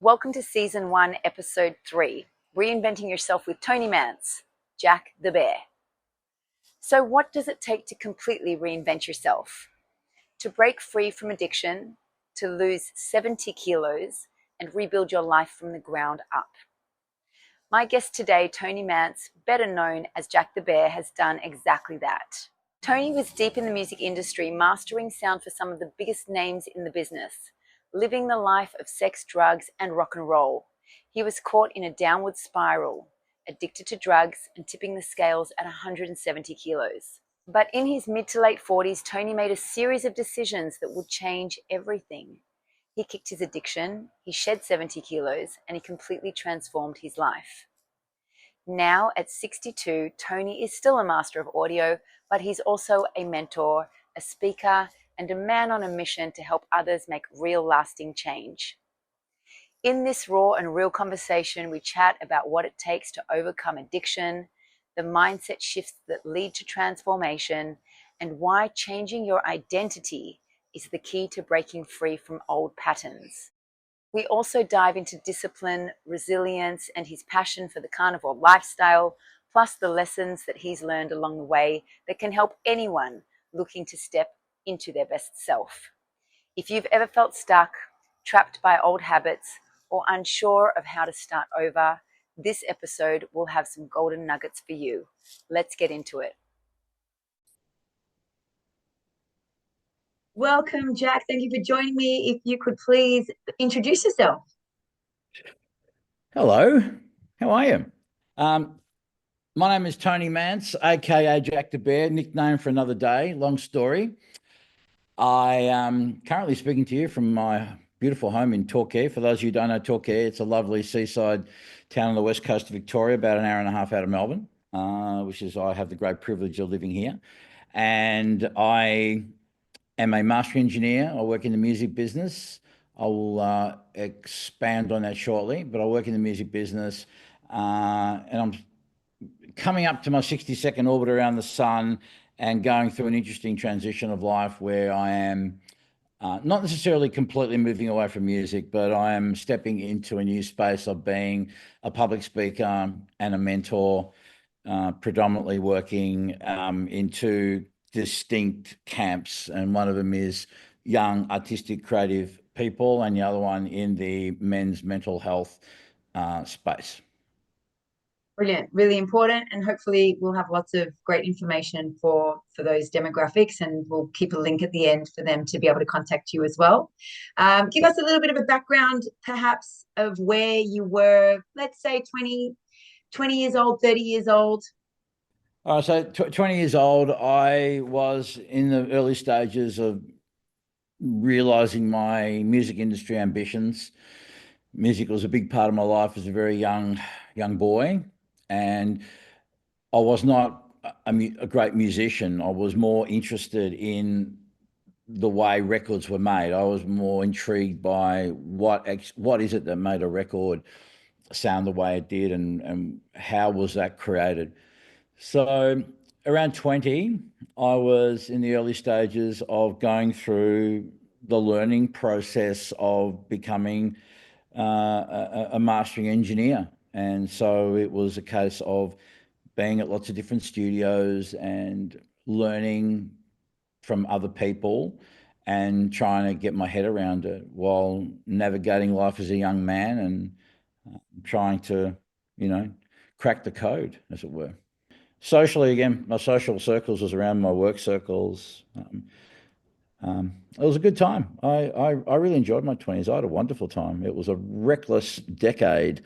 Welcome to Season 1, Episode 3, Reinventing Yourself with Tony Mantz, Jack the Bear. So what does it take to completely reinvent yourself? To break free from addiction, to lose 70 kilos, and rebuild your life from the ground up. My guest today, Tony Mantz, better known as Jack the Bear, has done exactly that. Tony was deep in the music industry, mastering sound for some of the biggest names in the business, living the life of sex, drugs, and rock and roll. He was caught in a downward spiral, addicted to drugs and tipping the scales at 170 kilos. But in his mid to late 40s, Tony made a series of decisions that would change everything. He kicked his addiction, he shed 70 kilos, and he completely transformed his life. Now at 62, Tony is still a master of audio, but he's also a mentor, a speaker, and a man on a mission to help others make real lasting change. In this raw and real conversation, we chat about what it takes to overcome addiction, the mindset shifts that lead to transformation, and why changing your identity is the key to breaking free from old patterns. We also dive into discipline, resilience, and his passion for the carnivore lifestyle, plus the lessons that he's learned along the way that can help anyone looking to step into their best self. If you've ever felt stuck, trapped by old habits, or unsure of how to start over, this episode will have some golden nuggets for you. Let's get into it. Welcome, Jack. Thank you for joining me. If you could please introduce yourself. Hello, how are you? My name is Tony Mantz, aka Jack the Bear, nickname for another day, long story. I am currently speaking to you from my beautiful home in Torquay. For those of you who don't know Torquay, it's a lovely seaside town on the west coast of Victoria, about an hour and a half out of Melbourne, I have the great privilege of living here. And I am a master engineer. I work in the music business. I will expand on that shortly, but I work in the music business and I'm coming up to my 62nd orbit around the sun and going through an interesting transition of life where I am not necessarily completely moving away from music, but I am stepping into a new space of being a public speaker and a mentor, predominantly working in two distinct camps. And one of them is young, artistic, creative people, and the other one in the men's mental health space. Brilliant, really important, and hopefully we'll have lots of great information for those demographics, and we'll keep a link at the end for them to be able to contact you as well. Give us a little bit of a background, perhaps, of where you were, let's say 20 years old, 30 years old. So 20 years old, I was in the early stages of realizing my music industry ambitions. Music was a big part of my life as a very young boy, and I was not a great musician. I was more interested in the way records were made. I was more intrigued by what is it that made a record sound the way it did, and how was that created. So around 20, I was in the early stages of going through the learning process of becoming a mastering engineer. And so it was a case of being at lots of different studios and learning from other people and trying to get my head around it while navigating life as a young man and trying to, crack the code, as it were. Socially, again, my social circles was around my work circles. It was a good time. I really enjoyed my 20s. I had a wonderful time. It was a reckless decade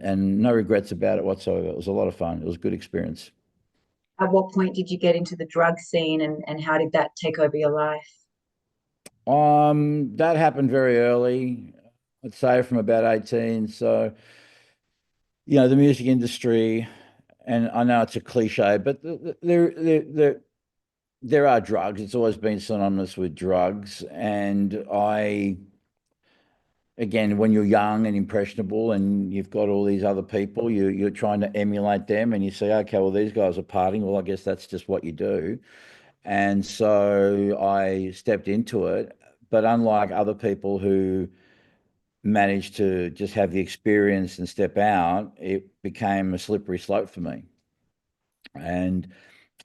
and no regrets about it whatsoever. It was a lot of fun. It was a good experience. At what point did you get into the drug scene, and how did that take over your life? That happened very early, I'd say from about 18. So, the music industry, and I know it's a cliche, but there are drugs. It's always been synonymous with drugs. And again, when you're young and impressionable and you've got all these other people, you're trying to emulate them, and you say, okay, well, these guys are partying. Well, I guess that's just what you do. And so I stepped into it. But unlike other people who managed to just have the experience and step out, it became a slippery slope for me, and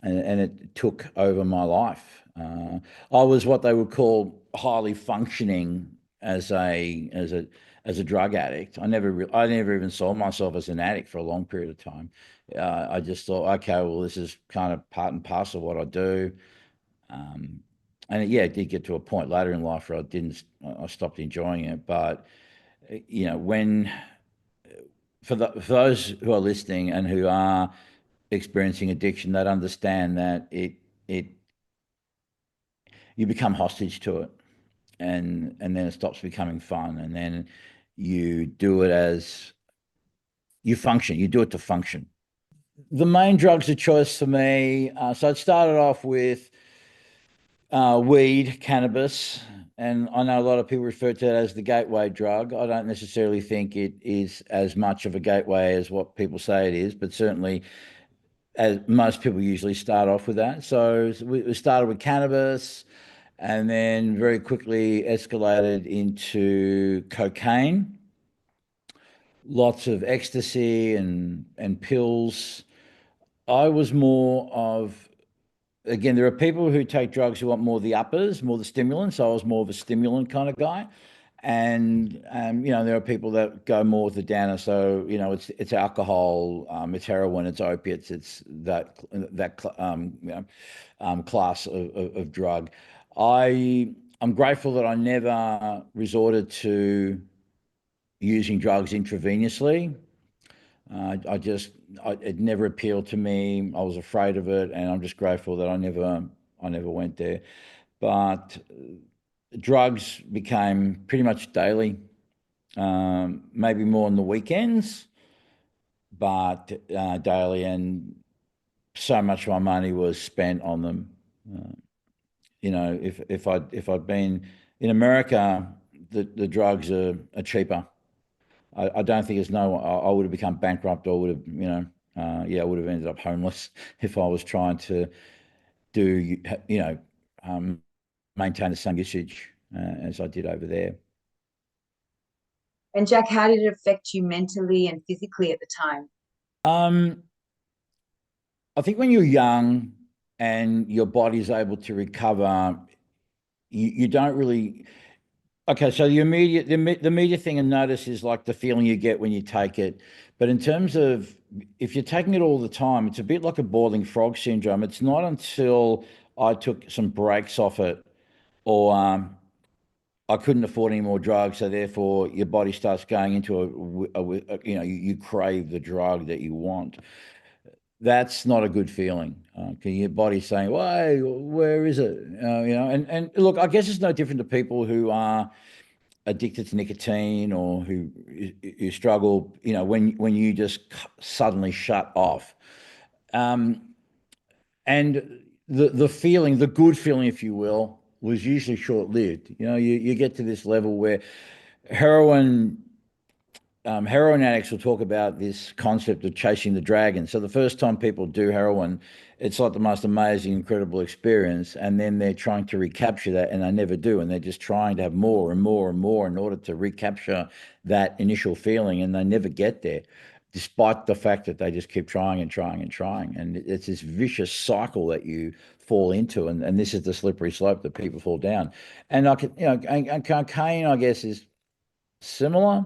it took over my life. I was what they would call highly functioning as a drug addict. I never even saw myself as an addict for a long period of time. I just thought, okay, well, this is kind of part and parcel of what I do. Um, and yeah, it did get to a point later in life where I stopped enjoying it. But when for those who are listening and who are experiencing addiction, they'd understand that it you become hostage to it, and then it stops becoming fun, and then you do it as you function. You do it to function. The main drugs of choice for me. So it started off with weed, cannabis, and I know a lot of people refer to it as the gateway drug. I don't necessarily think it is as much of a gateway as what people say it is, but certainly, as most people usually start off with that. So we started with cannabis, and then very quickly escalated into cocaine, lots of ecstasy and pills. I was more of, again, there are people who take drugs who want more the uppers, more the stimulants. I was more of a stimulant kind of guy. And there are people that go more with the downer. So it's alcohol, it's heroin, it's opiates, it's that class of drug. I'm grateful that I never resorted to using drugs intravenously. It never appealed to me. I was afraid of it, and I'm just grateful that I never went there. But drugs became pretty much daily, maybe more on the weekends, but daily, and so much of my money was spent on them. Uh, if I'd been in America, the drugs are cheaper. I don't think I would have become bankrupt, or would have, I would have ended up homeless if I was trying to do, maintain the same usage as I did over there. And Jack, how did it affect you mentally and physically at the time? Um, I think when you're young and your body's able to recover, you don't really. Okay, so the immediate thing I notice is like the feeling you get when you take it. But in terms of if you're taking it all the time, it's a bit like a boiling frog syndrome. It's not until I took some breaks off it, or I couldn't afford any more drugs, so therefore your body starts going into you crave the drug that you want. That's not a good feeling. Your body's saying, "Why? Where is it?" And look, I guess it's no different to people who are addicted to nicotine, or who struggle, when you just suddenly shut off. And the feeling, the good feeling, if you will, was usually short lived. You get to this level where heroin heroin addicts will talk about this concept of chasing the dragon. So the first time people do heroin, it's like the most amazing, incredible experience. And then they're trying to recapture that, and they never do. And they're just trying to have more and more and more in order to recapture that initial feeling. And they never get there, despite the fact that they just keep trying and trying and trying. And it's this vicious cycle that you fall into. And this is the slippery slope that people fall down. And and cocaine, I guess, is similar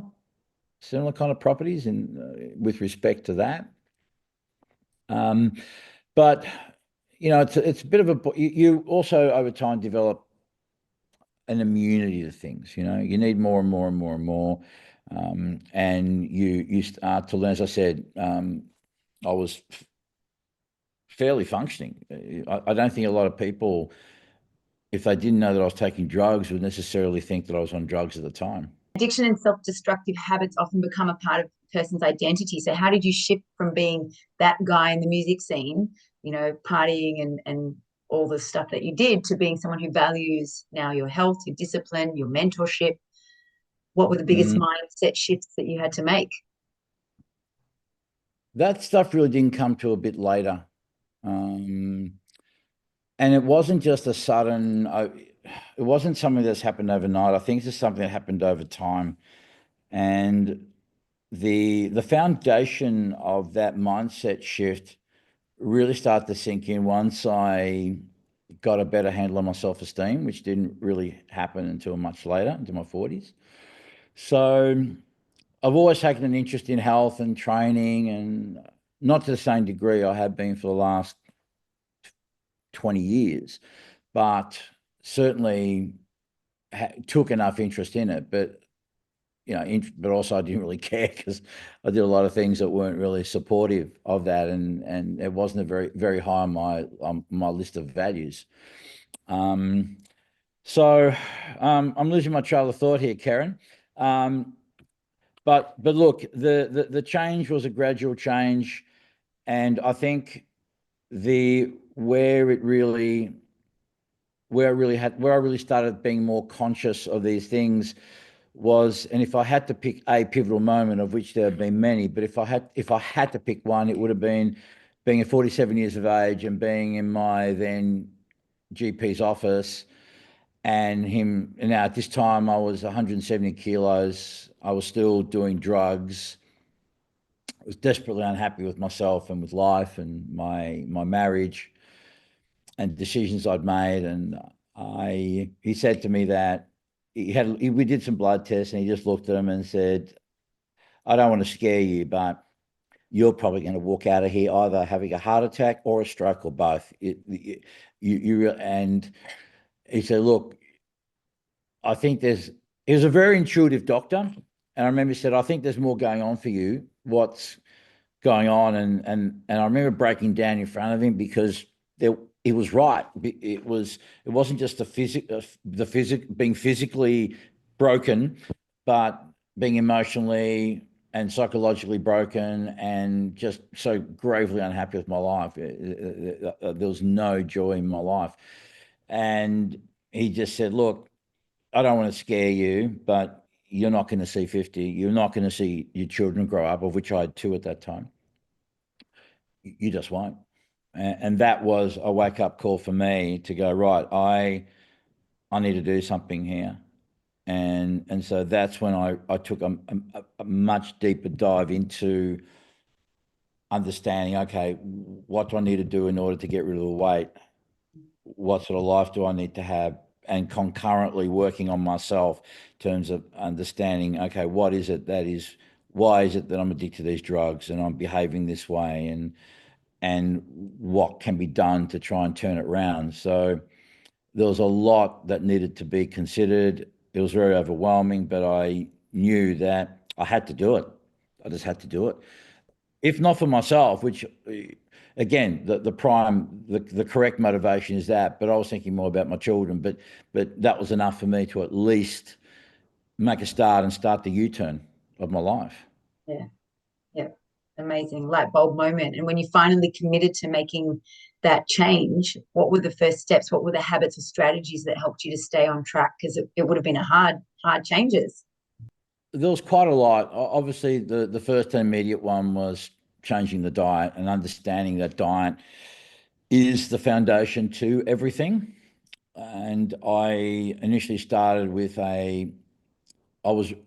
kind of properties in with respect to that. Um, but it's a bit of you also over time develop an immunity to things. You need more and more and more and more, and you start to learn. As I said, I was fairly functioning. I don't think a lot of people, if they didn't know that I was taking drugs, would necessarily think that I was on drugs at the time. Addiction and self-destructive habits often become a part of a person's identity. So how did you shift from being that guy in the music scene, partying and all the stuff that you did, to being someone who values now your health, your discipline, your mentorship? What were the biggest mindset shifts that you had to make? That stuff really didn't come to a bit later. And it wasn't just a sudden, it wasn't something that's happened overnight. I think it's just something that happened over time. And the foundation of that mindset shift really started to sink in once I got a better handle on my self-esteem, which didn't really happen until much later, into my 40s. So I've always taken an interest in health and training, and not to the same degree I have been for the last 20 years, but certainly took enough interest in it. But but also I didn't really care because I did a lot of things that weren't really supportive of that, and it wasn't a very high on my list of values. So I'm losing my trail of thought here, Karen. But look, the change was a gradual change, and I think where I really started being more conscious of these things was, and if I had to pick a pivotal moment, of which there have been many, but if I had to pick one, it would have been being at 47 years of age and being in my then GP's office, and now at this time I was 170 kilos. I was still doing drugs. I was desperately unhappy with myself and with life and my marriage and decisions I'd made. And he said to me that we did some blood tests, and he just looked at them and said, I don't want to scare you, but you're probably going to walk out of here either having a heart attack or a stroke or both. And he said, look, I think he was a very intuitive doctor. And I remember he said, I think there's more going on for you. What's going on? And I remember breaking down in front of him because it was right. It wasn't just being physically broken, but being emotionally and psychologically broken, and just so gravely unhappy with my life. There was no joy in my life. And he just said, look, I don't want to scare you, but you're not going to see 50. You're not going to see your children grow up, of which I had 2 at that time. You just won't. And that was a wake-up call for me to go, right, I need to do something here. And so that's when I took a much deeper dive into understanding, okay, what do I need to do in order to get rid of the weight? What sort of life do I need to have? And concurrently working on myself in terms of understanding, okay, why is it that I'm addicted to these drugs and I'm behaving this way, and what can be done to try and turn it around. So there was a lot that needed to be considered. It was very overwhelming, but I knew that I had to do it. I just had to do it. If not for myself, which again, the correct motivation is that, but I was thinking more about my children, but that was enough for me to at least make a start and start the U-turn of my life. Yeah. Yeah. Amazing light bulb moment. And when you finally committed to making that change, what were the first steps? What were the habits or strategies that helped you to stay on track? Because it would have been a hard changes. There was quite a lot. Obviously, the first and immediate one was changing the diet and understanding that diet is the foundation to everything. And I initially started with I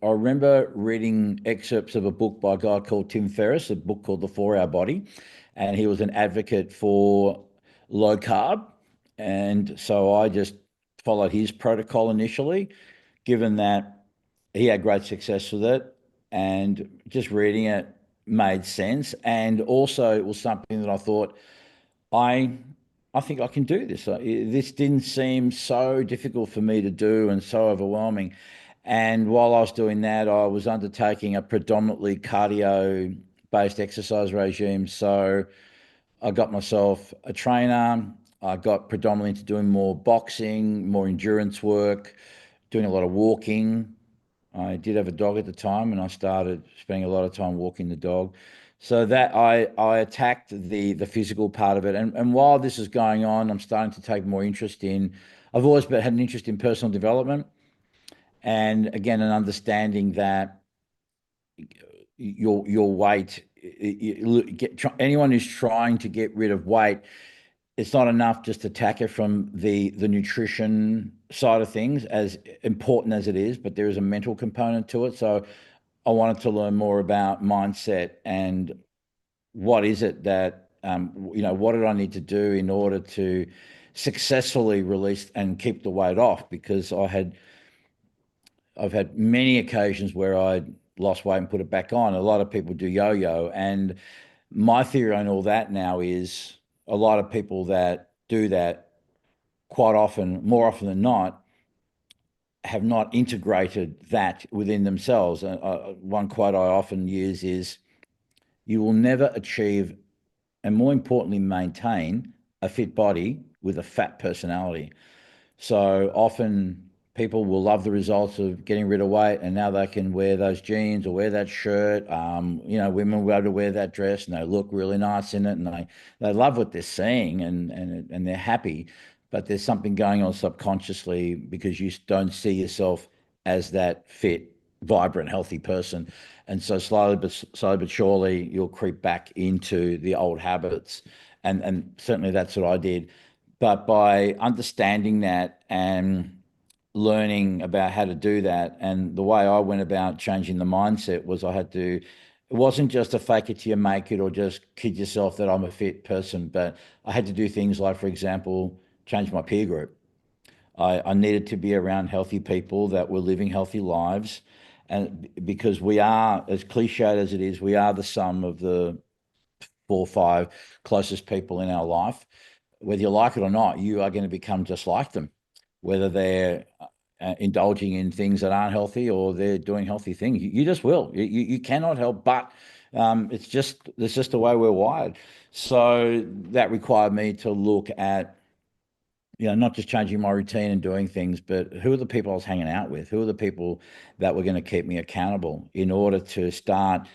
remember reading excerpts of a book by a guy called Tim Ferriss, a book called The 4-Hour Body, and he was an advocate for low carb. And so I just followed his protocol initially, given that he had great success with it, and just reading it made sense. And also it was something that I thought, I think I can do this. This didn't seem so difficult for me to do and so overwhelming. And while I was doing that, I was undertaking a predominantly cardio-based exercise regime. So I got myself a trainer. I got predominantly into doing more boxing, more endurance work, doing a lot of walking. I did have a dog at the time, and I started spending a lot of time walking the dog. So that I attacked the physical part of it. And while this is going on, I'm starting to take more interest in, I've always had an interest in personal development. And again, an understanding that your weight, anyone who's trying to get rid of weight, it's not enough just to attack it from the nutrition side of things, as important as it is, but there is a mental component to it. So I wanted to learn more about mindset and what is it that, what did I need to do in order to successfully release and keep the weight off? Because I've had many occasions where I lost weight and put it back on. A lot of people do yo-yo, and my theory on all that now is a lot of people that do that quite often, more often than not, have not integrated that within themselves. One quote I often use is, "You will never achieve, and more importantly, maintain a fit body with a fat personality." So often people will love the results of getting rid of weight, and now they can wear those jeans or wear that shirt. Women will be able to wear that dress and they look really nice in it, and they love what they're seeing, and they're happy. But there's something going on subconsciously because you don't see yourself as that fit, vibrant, healthy person. And so slowly but surely, you'll creep back into the old habits. And certainly that's what I did. But by understanding that and learning about how to do that, and the way I went about changing the mindset was it wasn't just a fake it till you make it or just kid yourself that I'm a fit person, but I had to do things like, for example, change my peer group. I needed to be around healthy people that were living healthy lives. And because we are, as cliched as it is, we are the sum of the 4 or 5 closest people in our life. Whether you like it or not, you are going to become just like them, whether they're indulging in things that aren't healthy or they're doing healthy things. You just will. You cannot help but. It's just the way we're wired. So that required me to look at, not just changing my routine and doing things, but who are the people I was hanging out with? Who are the people that were going to keep me accountable in order to start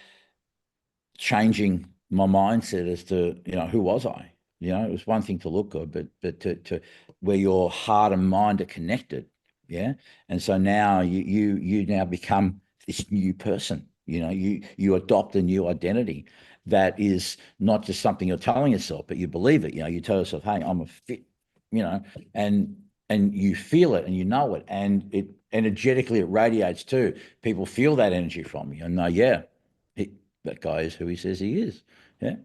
changing my mindset as to, who was I? It was one thing to look good, but to where your heart and mind are connected. Yeah. And so now you now become this new person. You adopt a new identity that is not just something you're telling yourself, but you believe it. You tell yourself, hey, I'm a fit, you know, and you feel it and you know it, and it energetically it radiates too. People feel that energy from you and know, yeah, that guy is who he says he is. Yeah.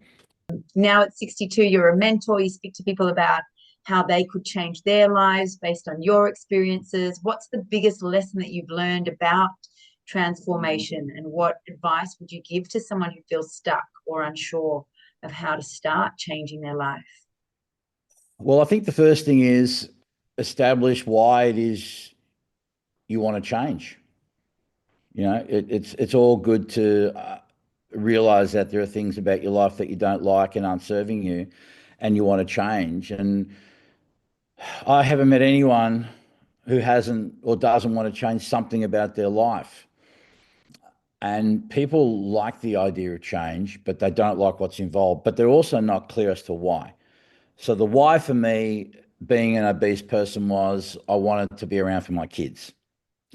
Now at 62, you're a mentor. You speak to people about how they could change their lives based on your experiences. What's the biggest lesson that you've learned about transformation, and what advice would you give to someone who feels stuck or unsure of how to start changing their life? Well, I think the first thing is establish why it is you want to change. It's all good to realize that there are things about your life that you don't like and aren't serving you, and you want to change. And I haven't met anyone who hasn't or doesn't want to change something about their life. And people like the idea of change, but they don't like what's involved. But they're also not clear as to why. So the why for me, being an obese person, was I wanted to be around for my kids.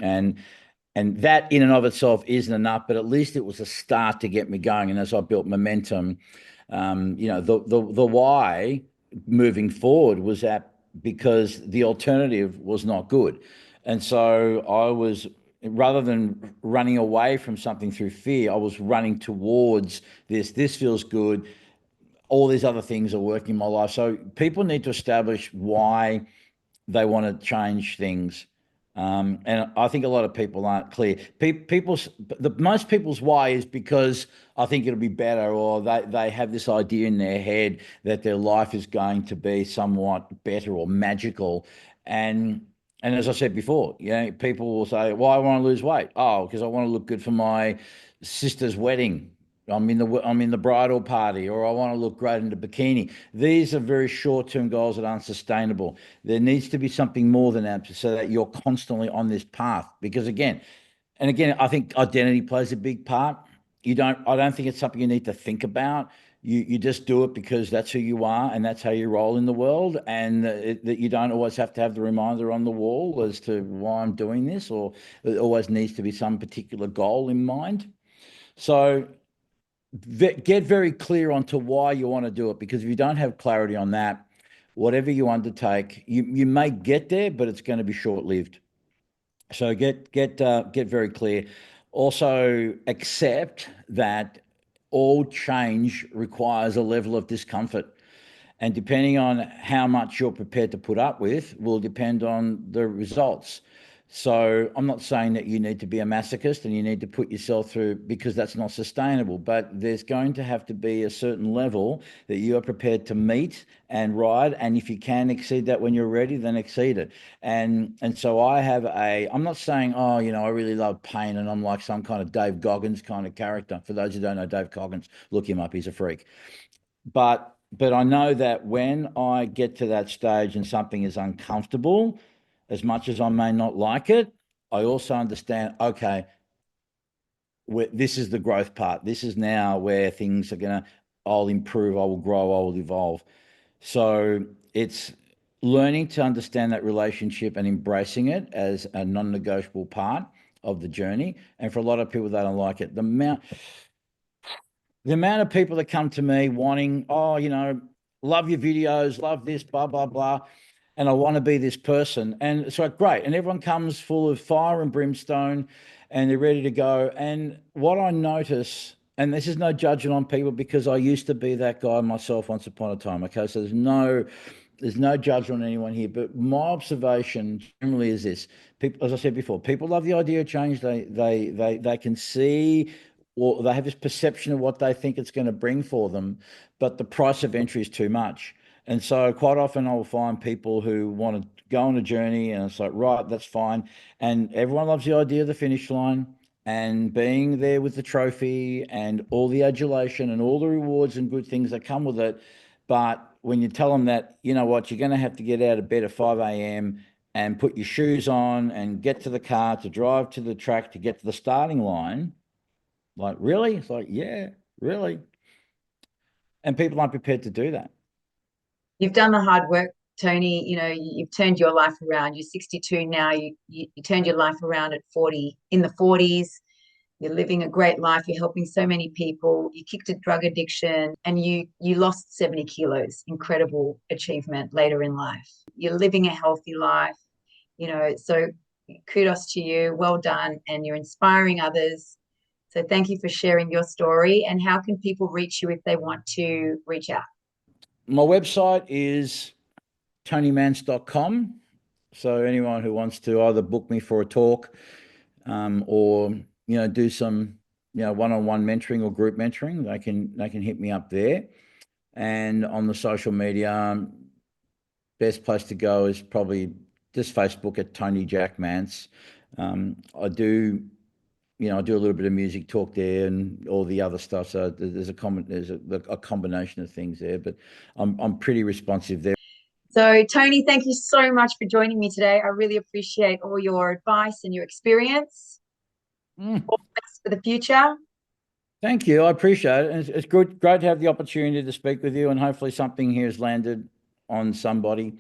And that in and of itself isn't enough, but at least it was a start to get me going. And as I built momentum, the why moving forward was that because the alternative was not good. And so I was, rather than running away from something through fear, I was running towards this. This feels good. All these other things are working in my life. So people need to establish why they want to change things. And I think a lot of people aren't clear. Most people's why is because I think it'll be better, or they have this idea in their head that their life is going to be somewhat better or magical. And as I said before, people will say, "Why I want to lose weight?" Oh, because I want to look good for my sister's wedding. I'm in the bridal party, or I want to look great in the bikini. These are very short-term goals that aren't sustainable. There needs to be something more than that, so that you're constantly on this path. Because again, I think identity plays a big part. I don't think it's something you need to think about. You just do it because that's who you are and that's how you roll in the world, and that you don't always have to have the reminder on the wall as to why I'm doing this, or it always needs to be some particular goal in mind. So get very clear onto why you want to do it, because if you don't have clarity on that, whatever you undertake, you may get there, but it's going to be short-lived. So get very clear. also accept that all change requires a level of discomfort. And depending on how much you're prepared to put up with will depend on the results. So I'm not saying that you need to be a masochist and you need to put yourself through, because that's not sustainable, but there's going to have to be a certain level that you are prepared to meet and ride. And if you can exceed that when you're ready, then exceed it. And so I'm not saying, oh, I really love pain and I'm like some kind of Dave Goggins kind of character. For those who don't know Dave Goggins, look him up. He's a freak. But I know that when I get to that stage and something is uncomfortable, as much as I may not like it, I also understand, okay, this is the growth part. This is now where things are I'll improve, I will grow, I will evolve. So it's learning to understand that relationship and embracing it as a non-negotiable part of the journey. And for a lot of people, they don't like it. The amount of people that come to me wanting, love your videos, love this, blah, blah, blah. And I want to be this person. And it's like, great. And everyone comes full of fire and brimstone and they're ready to go. And what I notice, and this is no judgment on people because I used to be that guy myself once upon a time. Okay. So there's no judgment on anyone here, but my observation generally is this: people, as I said before, people love the idea of change. They can see, or they have this perception of what they think it's going to bring for them, but the price of entry is too much. And so quite often I will find people who want to go on a journey and it's like, right, that's fine. And everyone loves the idea of the finish line and being there with the trophy and all the adulation and all the rewards and good things that come with it. But when you tell them that, you know what, you're going to have to get out of bed at 5 a.m. and put your shoes on and get to the car to drive to the track to get to the starting line, like, really? It's like, yeah, really. And people aren't prepared to do that. You've done the hard work, Tony. You've turned your life around. You're 62 now. You turned your life around at 40, in the 40s. You're living a great life. You're helping so many people. You kicked a drug addiction and you lost 70 kilos. Incredible achievement later in life. You're living a healthy life, so kudos to you. Well done. And you're inspiring others. So thank you for sharing your story. And how can people reach you if they want to reach out? My website is tonymantz.com. So anyone who wants to either book me for a talk or, do some, one-on-one mentoring or group mentoring, they can hit me up there. And on the social media, best place to go is probably just Facebook at Tony Jack Mantz. I do a little bit of music talk there and all the other stuff. So there's a combination of things there, but I'm pretty responsive there. So Tony, thank you so much for joining me today. I really appreciate all your advice and your experience. All the best for the future. Thank you. I appreciate it. And it's great to have the opportunity to speak with you, and hopefully something here has landed on somebody.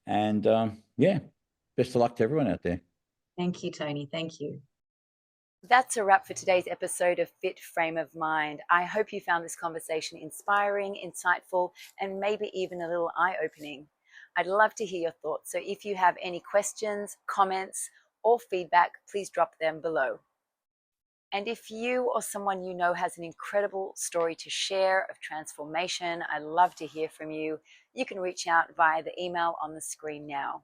And best of luck to everyone out there. Thank you, Tony. Thank you. That's a wrap for today's episode of Fit Frame of Mind. I hope you found this conversation inspiring, insightful, and maybe even a little eye-opening. I'd love to hear your thoughts. So if you have any questions, comments, or feedback, please drop them below. And if you or someone you know has an incredible story to share of transformation, I'd love to hear from you. You can reach out via the email on the screen now.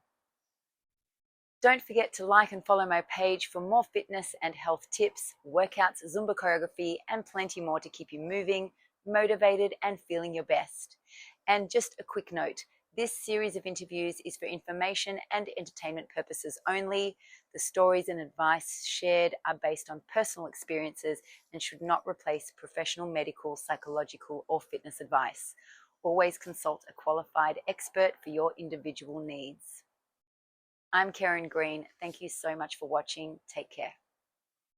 Don't forget to like and follow my page for more fitness and health tips, workouts, Zumba choreography, and plenty more to keep you moving, motivated, and feeling your best. And just a quick note, this series of interviews is for information and entertainment purposes only. The stories and advice shared are based on personal experiences and should not replace professional medical, psychological, or fitness advice. Always consult a qualified expert for your individual needs. I'm Karen Green. Thank you so much for watching. Take care.